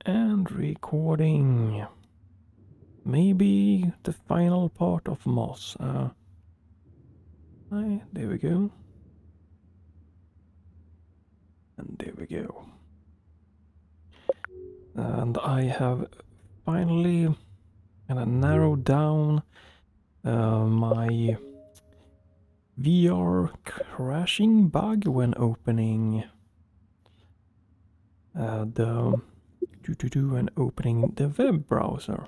And recording. Maybe the final part of Moss. There we go. And there we go. And I have finally kind of narrowed down my VR crashing bug when opening the web browser.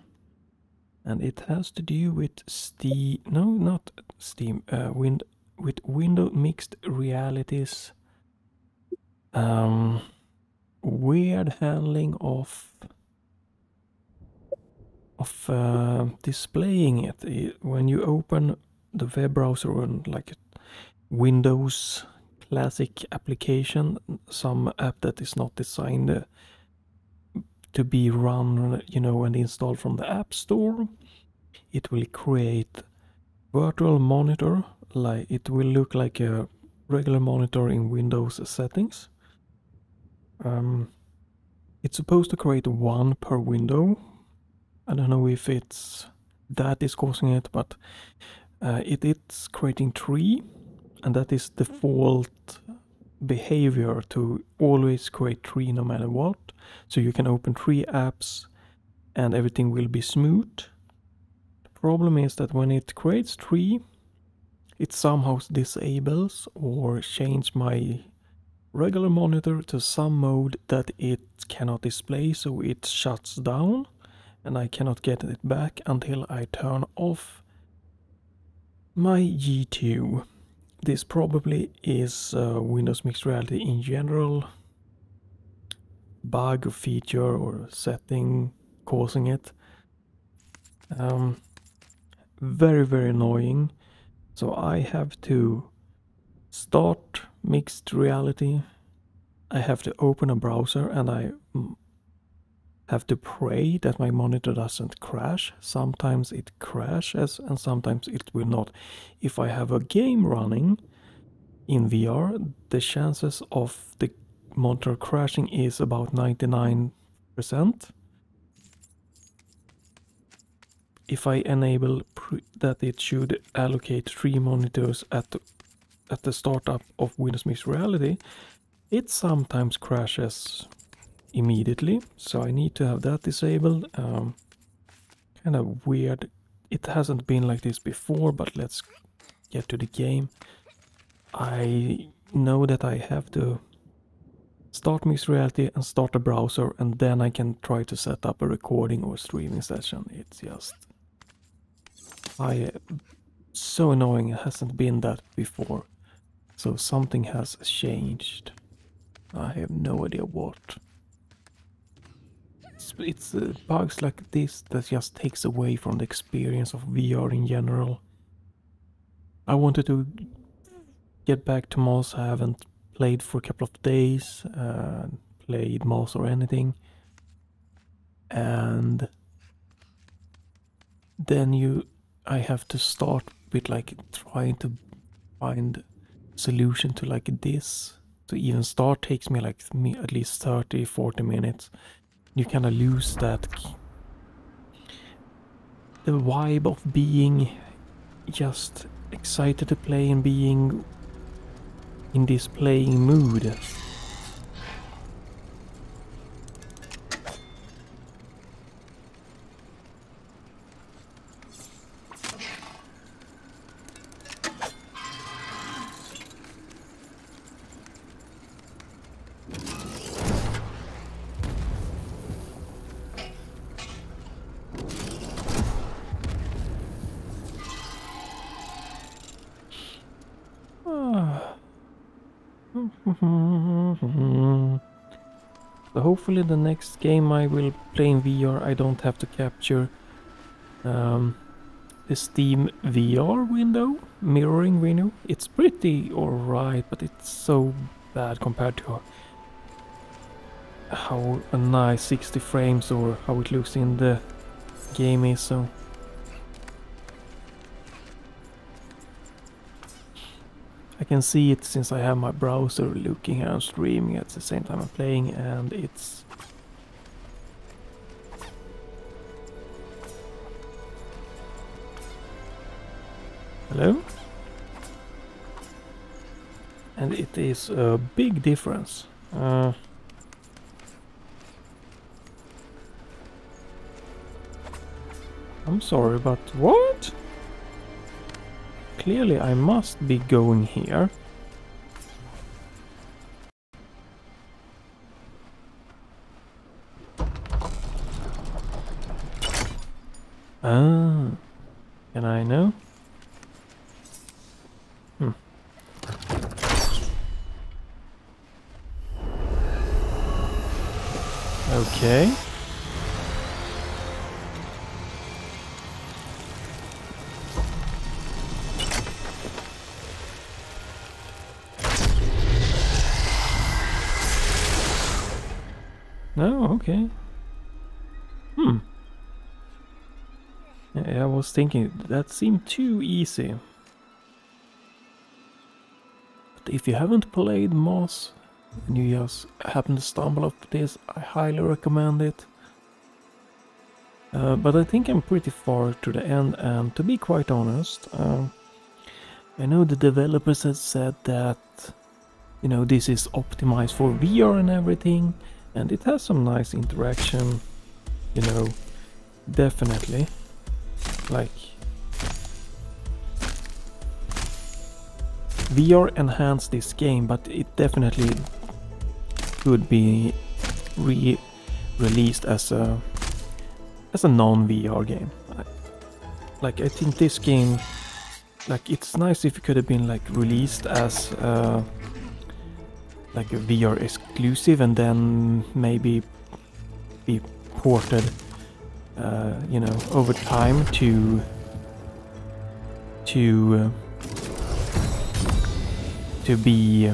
And it has to do with with Windows mixed realities, weird handling of displaying it when you open the web browser on like Windows classic application, some app that is not designed to be run, and installed from the App Store. It will create virtual monitor, like it will look like a regular monitor in Windows settings. It's supposed to create one per window. I don't know if that is causing it, but it's creating 3, and that is default behavior to always create 3 no matter what. So you can open 3 apps and everything will be smooth. The problem is that when it creates 3, it somehow disables or changes my regular monitor to some mode that it cannot display, so it shuts down and I cannot get it back until I turn off my G2. This probably is Windows Mixed Reality in general bug or feature or setting causing it. Very, very annoying. So I have to start Mixed Reality. I have to open a browser and I have to pray that my monitor doesn't crash. Sometimes it crashes and sometimes it will not. If I have a game running in VR, the chances of the monitor crashing is about 99%. If I enable that it should allocate 3 monitors at the startup of Windows Mixed Reality, it sometimes crashes immediately, so I need to have that disabled. Kind of weird. It hasn't been like this before, but let's get to the game. I know that I have to start Mixed Reality and start a browser, and then I can try to set up a recording or streaming session. It's just so annoying. It hasn't been that before, so something has changed. I have no idea what. It's bugs like this that just takes away from the experience of VR in general. I wanted to get back to Moss. I haven't played for a couple of days, played Moss or anything, and then I have to start with like trying to find solution to like this. To even start takes me like at least 30-40 minutes. You kind of lose the vibe of being just excited to play and being in this playing mood. So hopefully the next game I will play in VR, I don't have to capture the Steam VR window, mirroring window. It's pretty alright, but it's so bad compared to how a nice 60 frames or how it looks in the game is. So I can see it since I have my browser looking and streaming at the same time I'm playing, and it's Hello? And it is a big difference. I'm sorry, but what? Clearly I must be going here. Ah, can I know? Okay. No, okay. Yeah, I was thinking that seemed too easy. But if you haven't played Moss and you just happen to stumble up this, I highly recommend it. But I think I'm pretty far to the end, and to be quite honest, I know the developers have said that, you know, this is optimized for VR and everything, and it has some nice interaction, you know, definitely. Like, VR enhanced this game, but it definitely could be released as a non-VR game. Like, I think this game, like, it's nice if it could have been like released as like a VR exclusive and then maybe be ported, you know, over time to be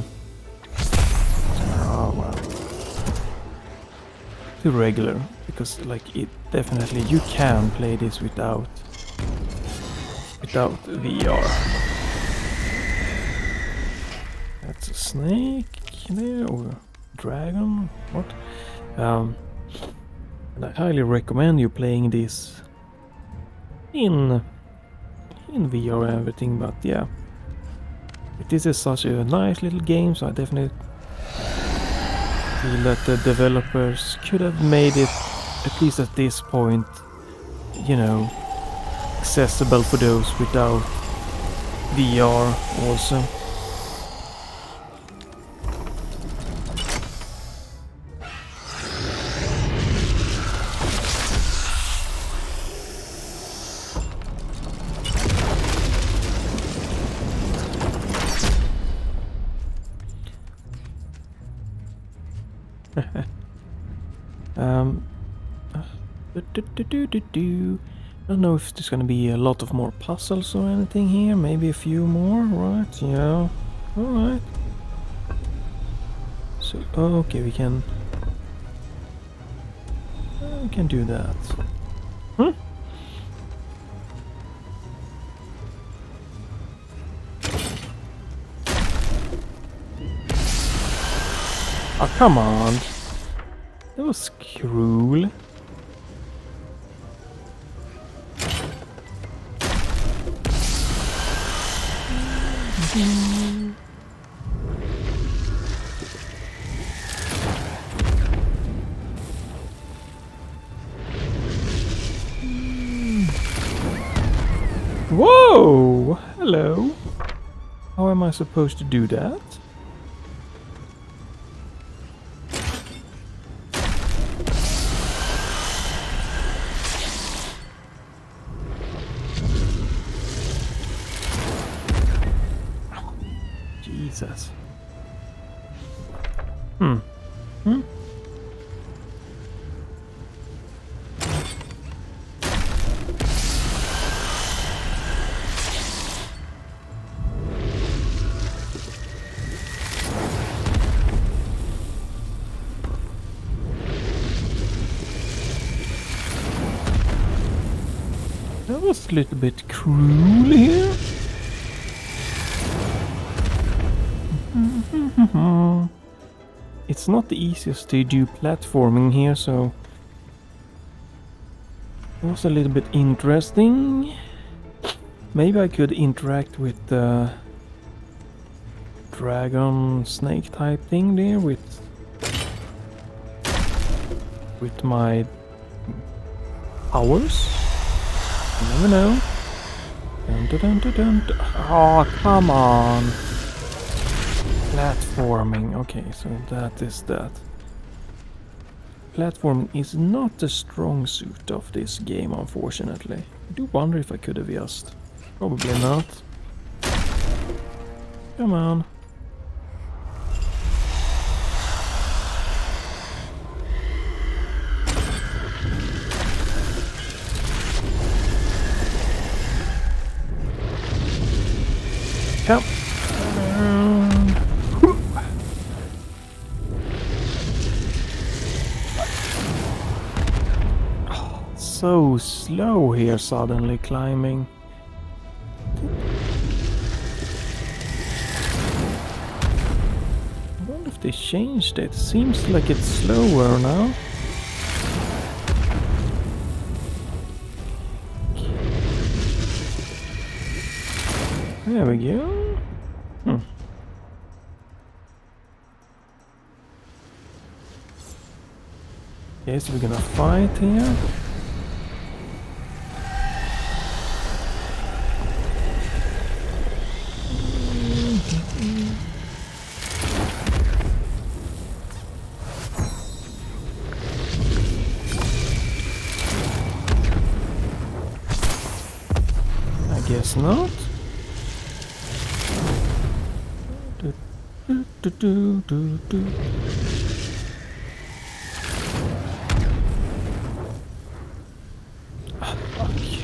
to regular, because like it definitely you can play this without VR. That's a snake there, or dragon, what? And I highly recommend you playing this in VR and everything, but yeah, this is such a nice little game, so I definitely feel that the developers could have made it, at least at this point, you know, accessible for those without VR also. I don't know if there's gonna be a lot of more puzzles or anything here. Maybe a few more, right? Yeah. Alright. So, okay, we can do that. Hmm? Oh, come on. That was cruel. Whoa! Hello. How am I supposed to do that? Jesus. Hmm. That was a little bit cruel here. It's not the easiest to do platforming here, so it was a little bit interesting. Maybe I could interact with the dragon snake type thing there with my powers. You never know. Dun, dun, dun, dun, dun, dun. Oh, come on. Platforming. Okay, so that is that. Platforming is not the strong suit of this game, unfortunately. I do wonder if I could have just. Probably not. Come on. Come. Oh, so slow here suddenly climbing. I wonder if they changed it. Seems like it's slower now. There we go. Okay, so we're gonna fight here. I guess not.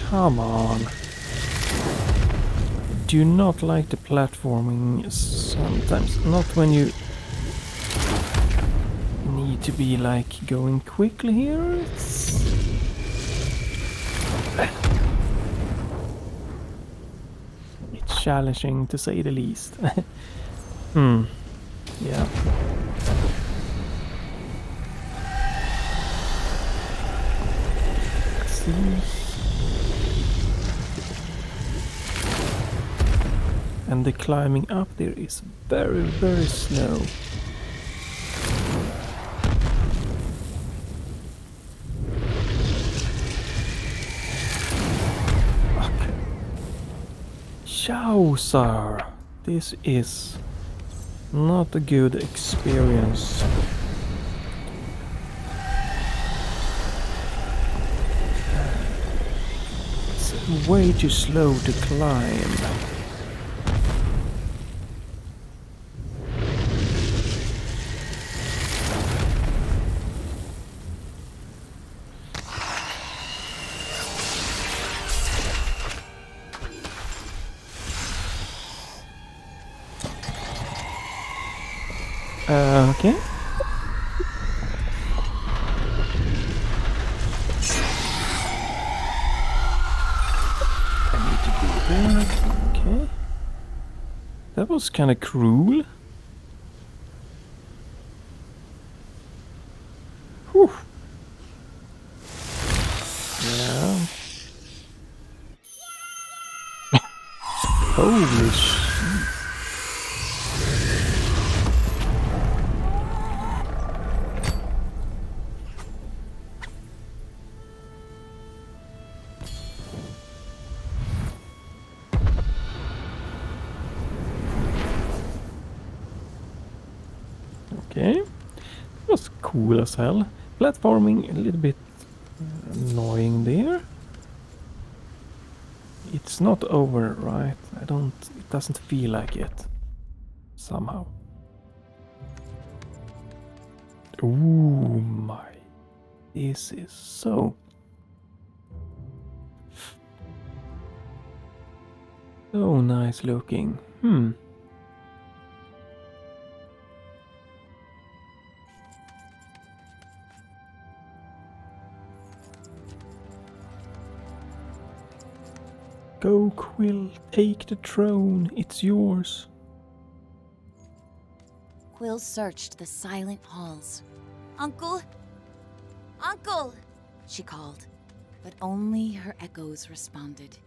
Come on. Do not like the platforming sometimes. Not when you need to be like going quickly here. It's challenging to say the least. Yeah. Let's see. And the climbing up there is very, very slow. Okay. Ciao, sir. This is not a good experience. It's way too slow to climb. Okay. I need to do that. Okay. That was kind of cruel. Whew. Yeah. Holy shit. Okay, that was cool as hell. Platforming a little bit annoying there. It's not over, right? It doesn't feel like it. Somehow. Ooh my. This is so nice looking. Go, Quill, take the throne, it's yours. Quill searched the silent halls. Uncle? Uncle! She called, but only her echoes responded.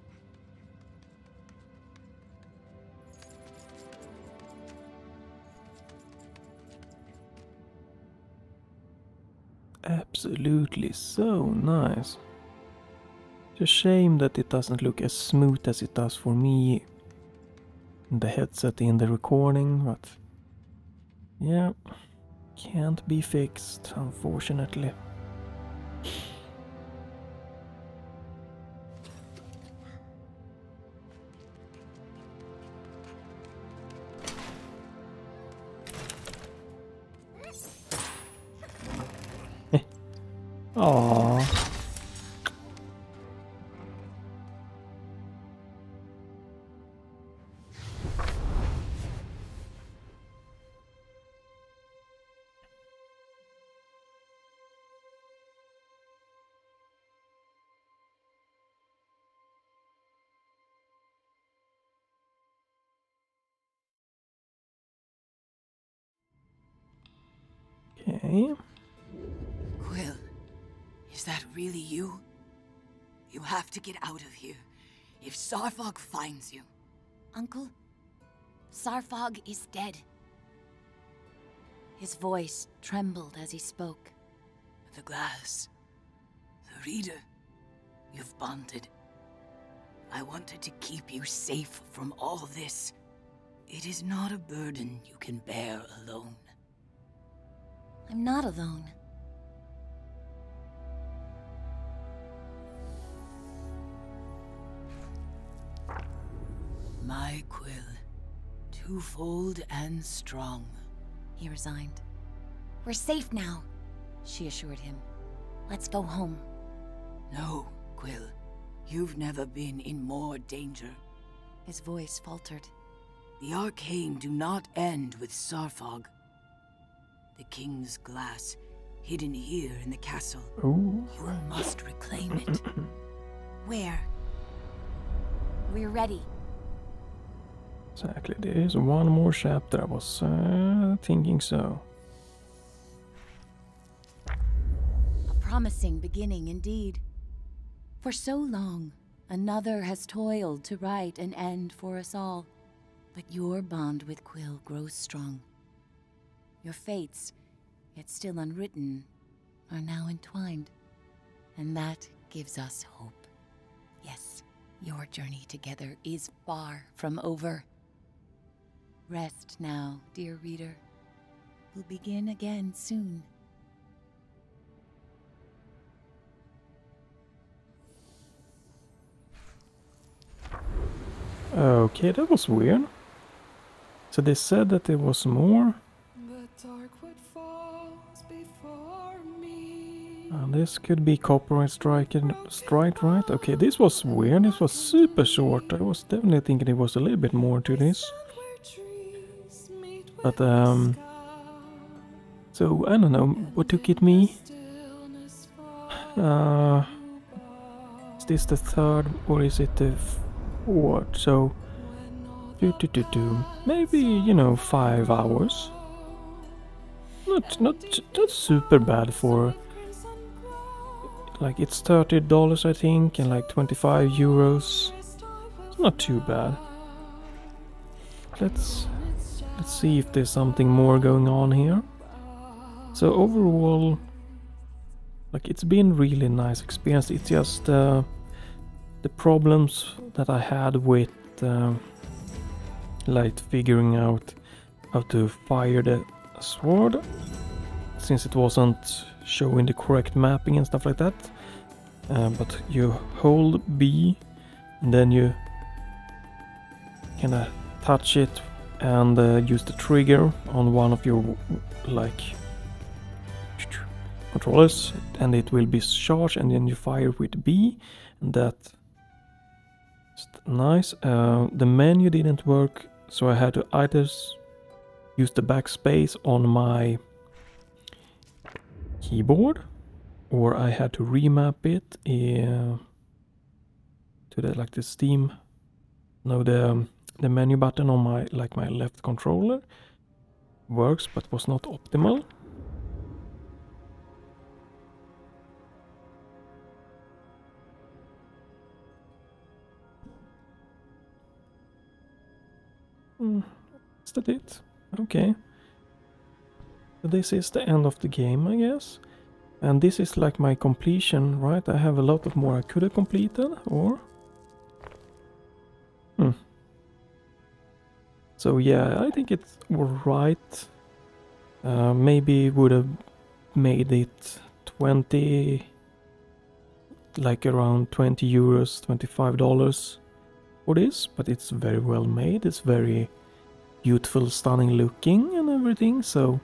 absolutely so nice. It's a shame that it doesn't look as smooth as it does for me in the headset in the recording, but yeah, can't be fixed, unfortunately. Aww. Okay. Quill, is that really you? You have to get out of here. If Sarfog finds you... Uncle, Sarfog is dead. His voice trembled as he spoke. The glass. The reader. You've bonded. I wanted to keep you safe from all this. It is not a burden you can bear alone. I'm not alone. My Quill, twofold and strong. He resigned. We're safe now, she assured him. Let's go home. No, Quill. You've never been in more danger. His voice faltered. The arcane do not end with Sarfog. The king's glass, hidden here in the castle. Ooh. You must reclaim it. Where? We're ready. Exactly, there is one more chapter. I was thinking so. A promising beginning indeed. For so long, another has toiled to write an end for us all. But your bond with Quill grows strong. Your fates, yet still unwritten, are now entwined. And that gives us hope. Yes, your journey together is far from over. Rest now, dear reader. We'll begin again soon. Okay, that was weird. So they said that there was more. This could be copyright strike, right? Okay, this was weird. This was super short. I was definitely thinking there was a little bit more to this. But so I don't know what took it me. Is this the third or is it the fourth? So maybe, you know, 5 hours. Not super bad for, like, it's $30 I think, and like 25 euros. It's not too bad. Let's see if there's something more going on here. So overall, like, it's been really nice experience. It's just the problems that I had with like figuring out how to fire the sword, since it wasn't showing the correct mapping and stuff like that. But you hold B and then you kinda touch it and use the trigger on one of your like controllers, and it will be charged, and then you fire with B, and that's nice. The menu didn't work, so I had to either use the backspace on my keyboard, or I had to remap it to the Steam. No, the menu button on my my left controller works, but was not optimal. Is that it? Okay. So this is the end of the game, I guess. And this is like my completion, right? I have a lot of more I could have completed, or... So yeah, I think it's alright. Maybe would have made it 20... like around 20 euros, $25 for this, but it's very well made. It's very beautiful, stunning looking and everything, so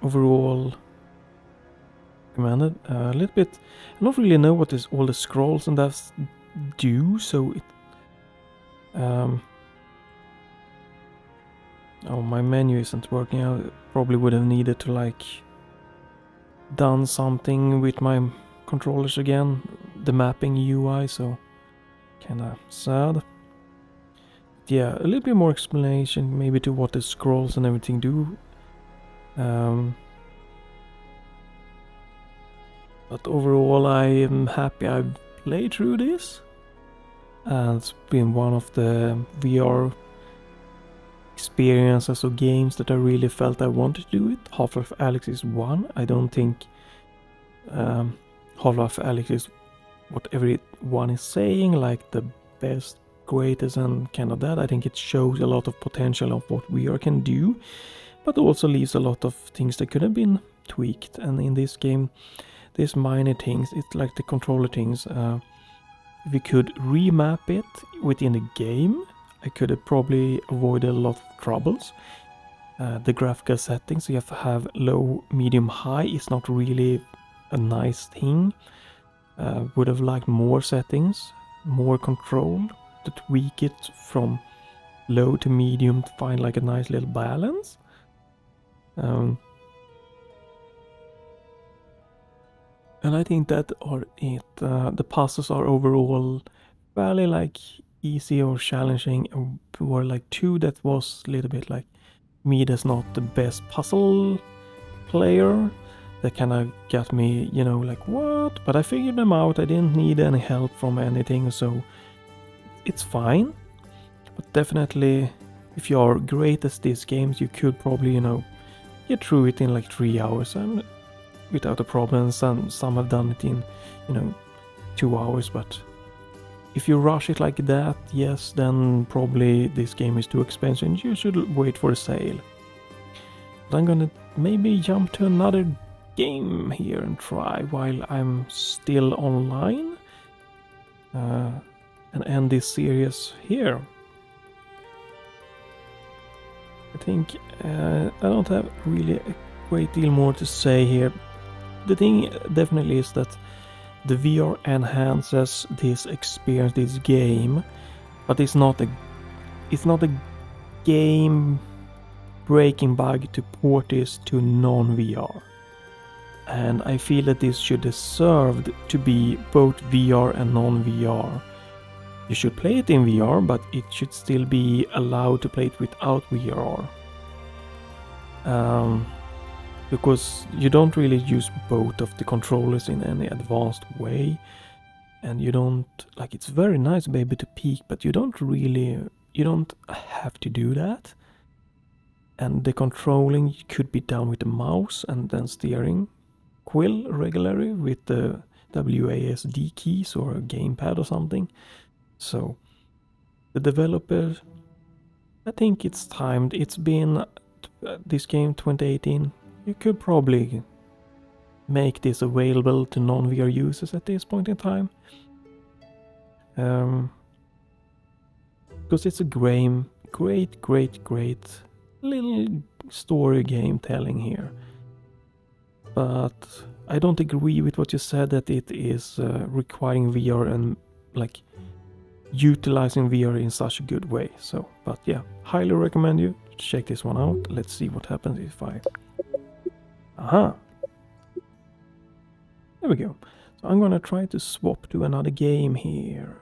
overall recommended. A little bit, I don't really know what all the scrolls and that do, so it oh, my menu isn't working. I probably would have needed to like done something with my controllers again, the mapping UI, so kinda sad. Yeah, a little bit more explanation maybe to what the scrolls and everything do. But overall I am happy I've played through this. And it's been one of the VR experiences or games that I really felt I wanted to do it. Half-Life Alyx is one. I don't think Half-Life Alyx is what everyone is saying, like the best, greatest and kind of that. I think it shows a lot of potential of what VR can do, but also leaves a lot of things that could have been tweaked. And in this game, there's minor things. It's like the controller things. If we could remap it within the game, I could have probably avoided a lot of troubles. The graphical settings, you have to have low, medium, high. It's not really a nice thing. Would have liked more settings, more control to tweak it from low to medium to find like a nice little balance. And I think that are it. The puzzles are overall fairly like easy or challenging. Were like two that was a little bit like me that's not the best puzzle player. That kind of got me, you know, like what? But I figured them out. I didn't need any help from anything, so it's fine. But definitely, if you are great at these games, you could probably, you know, get through it in like 3 hours and without a problem. Some have done it in, you know, 2 hours. But if you rush it like that, yes, then probably this game is too expensive and you should wait for a sale. But I'm gonna maybe jump to another game here and try while I'm still online and end this series here. I think I don't have really a great deal more to say here. The thing definitely is that the VR enhances this experience, this game, but it's not a game breaking bug to port this to non-VR. And I feel that this should deserve to be both VR and non-VR. You should play it in VR, but it should still be allowed to play it without VR. Because you don't really use both of the controllers in any advanced way. And you don't, like, it's very nice maybe to peek, but you don't have to do that. And the controlling could be done with the mouse and then steering Quill regularly with the WASD keys or a gamepad or something. So the developer, I think it's timed. It's been this game 2018. You could probably make this available to non-VR users at this point in time. Because it's a great little story game telling here. But I don't agree with what you said that it is requiring VR and like utilizing VR in such a good way. So, but yeah, highly recommend you check this one out. Let's see what happens if I... Aha! There we go. So I'm gonna try to swap to another game here.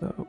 So